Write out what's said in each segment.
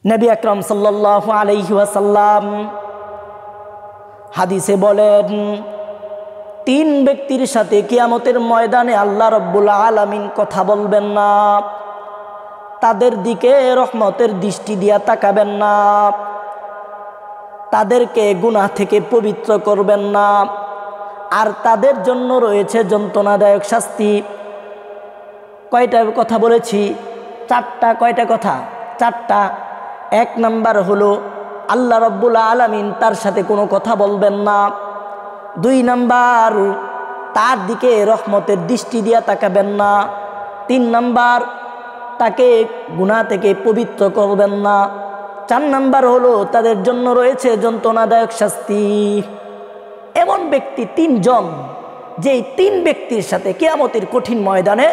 নবী আকরাম সাল্লাল্লাহু আলাইহি ওয়াসাল্লাম হাদিসে বলেন, তিন ব্যক্তির সাথে কিয়ামতের ময়দানে আল্লাহ রাব্বুল আলামিন কথা বলবেন না, তাদের দিকে রহমতের দৃষ্টি দিয়া তাকাবেন না, তাদেরকে গুনাহ থেকে পবিত্র করবেন না, আর তাদের জন্য রয়েছে যন্ত্রণাদায়ক শাস্তি। কয়টা কথা বলেছি? চারটা। কয়টা কথা? চারটা। এক নাম্বার হলো আল্লাহ রাব্বুল আলামিন তার সাথে কোনো কথা বলবেন না। দুই নাম্বার, তার দিকে রহমতের দৃষ্টি দিয়া তাকাবেন না। তিন নাম্বার, তাকে গুনাহ থেকে পবিত্র করবেন না। চার নাম্বার হলো তাদের জন্য রয়েছে যন্ত্রণাদায়ক শাস্তি। এমন ব্যক্তি তিনজন, যেই তিন ব্যক্তির সাথে কিয়ামতের কঠিন ময়দানে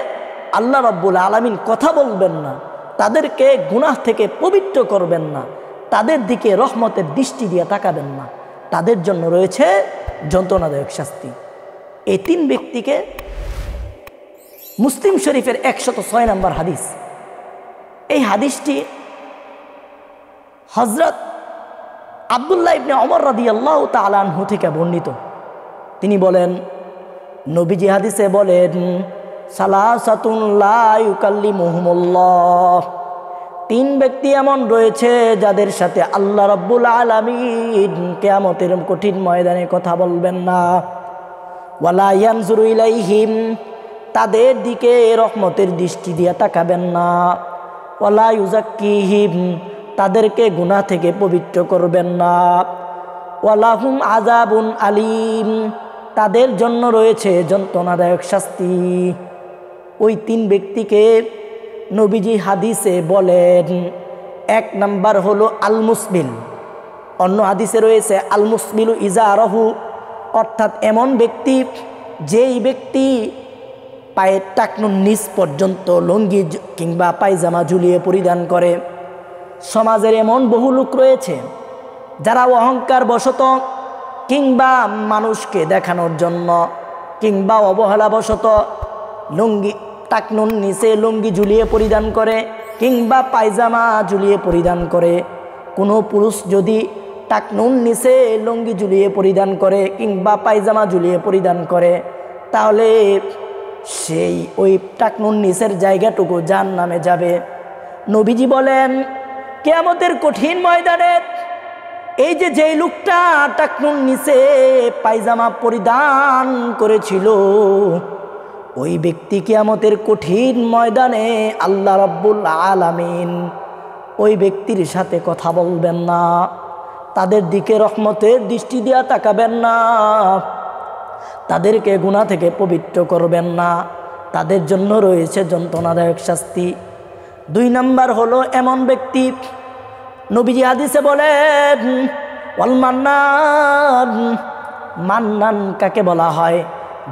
আল্লাহ রাব্বুল আলামিন কথা বলবেন না, তাদেরকে গুনাহ থেকে পবিত্র করবেন না, তাদের দিকে রহমতের দৃষ্টি দিয়ে তাকাবেন না, তাদের জন্য রয়েছে যন্ত্রণাদায়ক শাস্তি। এই তিন ব্যক্তিকে মুসলিম শরীফের 106 নম্বর হাদিস। এই হাদিসটি হযরত আব্দুল্লাহ ইবনে ওমর রাদিয়াল্লাহু তাআলা আনহু থেকে বর্ণিত। তিনি বলেন, নবীজি হাদিসে বলেন, সালাসাতুন লা ইউকাল্লিমুহুমুল্লাহ, তিন ব্যক্তি এমন রয়েছে যাদের সাথে আল্লাহ রাব্বুল আলামিন কিয়ামতের কঠিন ময়দানে কথা বলবেন না। ওয়ালা ইয়ানজুরু ইলাইহিম, তাদের দিকে রহমতের দৃষ্টি দিয়ে তাকাবেন না। ওয়ালা ইউজাক্কিহিম, তাদেরকে গুনাহ থেকে পবিত্র করবেন না। ওয়ালাহুম আযাবুন আলীম, তাদের জন্য রয়েছে যন্ত্রণাদায়ক শাস্তি। ওই তিন ব্যক্তিকে নবীজি হাদিসে বলেন, এক নাম্বার হলো আল মুসবিল, অন্য হাদিসে রয়েছে আল মুসবিলু ইজারহু, অর্থাৎ এমন ব্যক্তি যেই ব্যক্তি পায়ের টাকনুর নিচ পর্যন্ত লুঙ্গি কিংবা পায়জামা ঝুলিয়ে পরিধান করে। সমাজের এমন বহু লোক রয়েছে যারা অহংকার বশত কিংবা মানুষকে দেখানোর জন্য কিংবা অবহেলাবশত লুঙ্গি টাকনুর নিচে লুঙ্গি ঝুলিয়ে পরিধান করে কিংবা পায়জামা ঝুলিয়ে পরিধান করে। কোনো পুরুষ যদি টাকনুর নিচে লুঙ্গি ঝুলিয়ে পরিধান করে কিংবা পায়জামা ঝুলিয়ে পরিধান করে, তাহলে সেই ওই টাকনুর নিচের জায়গাটুকু জাহান্নামে যাবে। নবীজি বলেন, কিয়ামতের কঠিন ময়দানে এই যেই লোকটা টাকনুর নিচে পায়জামা পরিধান করেছিল, ওই ব্যক্তি কিয়ামতের কঠিন ময়দানে আল্লাহ রাব্বুল আলামিন ওই ব্যক্তির সাথে কথা বলবেন না, তাদের দিকে রহমতের দৃষ্টি দিয়া তাকাবেন না, তাদেরকে গুনাহ থেকে পবিত্র করবেন না, তাদের জন্য রয়েছে যন্ত্রণাদায়ক শাস্তি। দুই নাম্বার হলো এমন ব্যক্তি, নবীজি হাদিসে বলেন, ওয়াল মান্নান, মান্নান কাকে বলা হয়?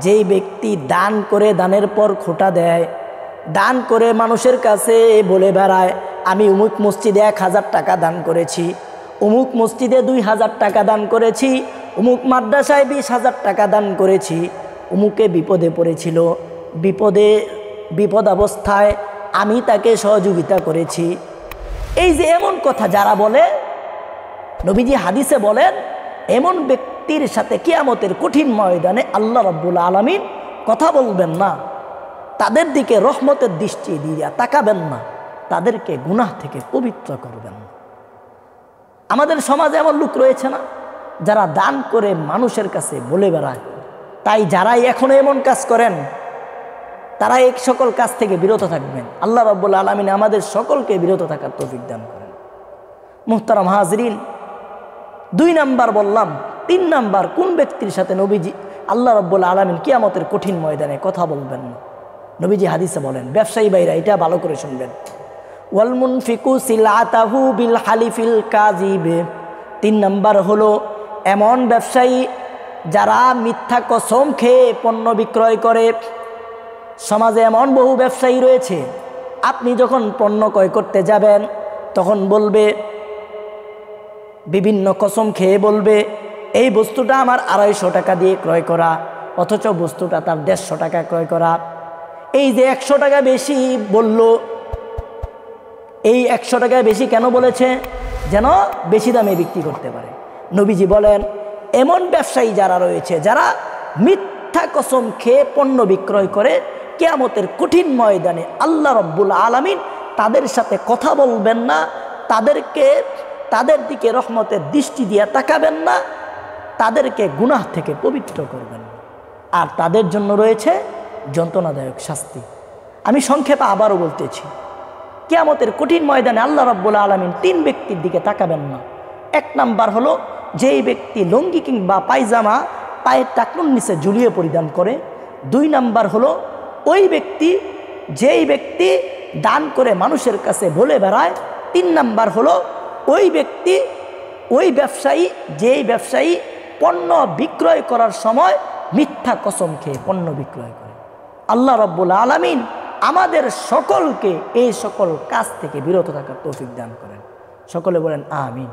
যেই ব্যক্তি দান করে দানের পর খোঁটা দেয়, দান করে মানুষের কাছে বলে বেড়ায়, আমি অমুক মসজিদে 1000 টাকা দান করেছি, অমুক মসজিদে 2000 টাকা দান করেছি, অমুক মাদ্রাসায় 20,000 টাকা দান করেছি, অমুকে বিপদে পড়েছিল, বিপদ অবস্থায় আমি তাকে সহযোগিতা করেছি। এই যে এমন কথা যারা বলে, নবীজি হাদিসে বলেন, এমন ব্যক্তির সাথে কিয়ামতের কঠিন ময়দানে আল্লাহ রাব্বুল আলামিন কথা বলবেন না, তাদের দিকে রহমতের দৃষ্টি দিয়ে তাকাবেন না, তাদেরকে গুনাহ থেকে পবিত্র করবেন না। আমাদের সমাজে এমন লোক রয়েছে না, যারা দান করে মানুষের কাছে বলে বেড়ায়। তাই যারাই এখন এমন কাজ করেন, তারা এই সকল কাজ থেকে বিরত থাকবেন। আল্লাহ রাব্বুল আলামিন আমাদের সকলকে বিরত থাকার তৌফিক দান করেন। মুহতারাম হাজরিন, দুই নাম্বার বললাম। তিন নাম্বার, কোন ব্যক্তির সাথে নবীজি আল্লাহ রাব্বুল আলামিন কিয়ামতের কঠিন ময়দানে কথা বলবেন না? নবীজি হাদিসে বলেন, ব্যবসায়ী ভাইরা এটা ভালো করে শুনবেন, ওয়াল মুনফিকু সিলআতাহু বিল হালিফিল কাযিব। তিন নাম্বার হলো এমন ব্যবসায়ী যারা মিথ্যা কসম খেয়ে পণ্য বিক্রয় করে। সমাজে এমন বহু ব্যবসায়ী রয়েছে, আপনি যখন পণ্য ক্রয় করতে যাবেন তখন বলবে, বিভিন্ন কসম খেয়ে বলবে, এই বস্তুটা আমার 250 টাকা দিয়ে ক্রয় করা, অথচ বস্তুটা তার 150 টাকা ক্রয় করা। এই যে 100 টাকা বেশি বলল, এই 100 টাকায় বেশি কেন বলেছে? যেন বেশি দামে বিক্রি করতে পারে। নবীজি বলেন এমন ব্যবসায়ী যারা রয়েছে, যারা মিথ্যা কসম খেয়ে পণ্য বিক্রয় করে, কিয়ামতের কঠিন ময়দানে আল্লাহ রব্বুল আলামিন তাদের সাথে কথা বলবেন না, তাদের দিকে রহমতের দৃষ্টি দিয়ে তাকাবেন না, তাদেরকে গুনাহ থেকে পবিত্র করবেন না, আর তাদের জন্য রয়েছে যন্ত্রণাদায়ক শাস্তি। আমি সংক্ষেপে আবারও বলতেছি, কিয়ামতের কঠিন ময়দানে আল্লাহ রাব্বুল আলামিন 3 ব্যক্তির দিকে তাকাবেন না। 1 নাম্বার হলো যেই ব্যক্তি লুঙ্গি কিংবা পায়জামা পায়ের টাকনুর নিচে ঝুলিয়ে পরিধান করে। 2 নাম্বার হলো যেই ব্যক্তি দান করে মানুষের কাছে বলে বেড়ায়। 3 নাম্বার হলো যেই ব্যবসায়ী পণ্য বিক্রয় করার সময় মিথ্যা কসম খেয়ে পণ্য বিক্রয় করে। আল্লাহ রাব্বুল আলামিন আমাদের সকলকে এই সকল কাজ থেকে বিরত থাকার তৌফিক দান করেন। সকলে বলেন আমিন।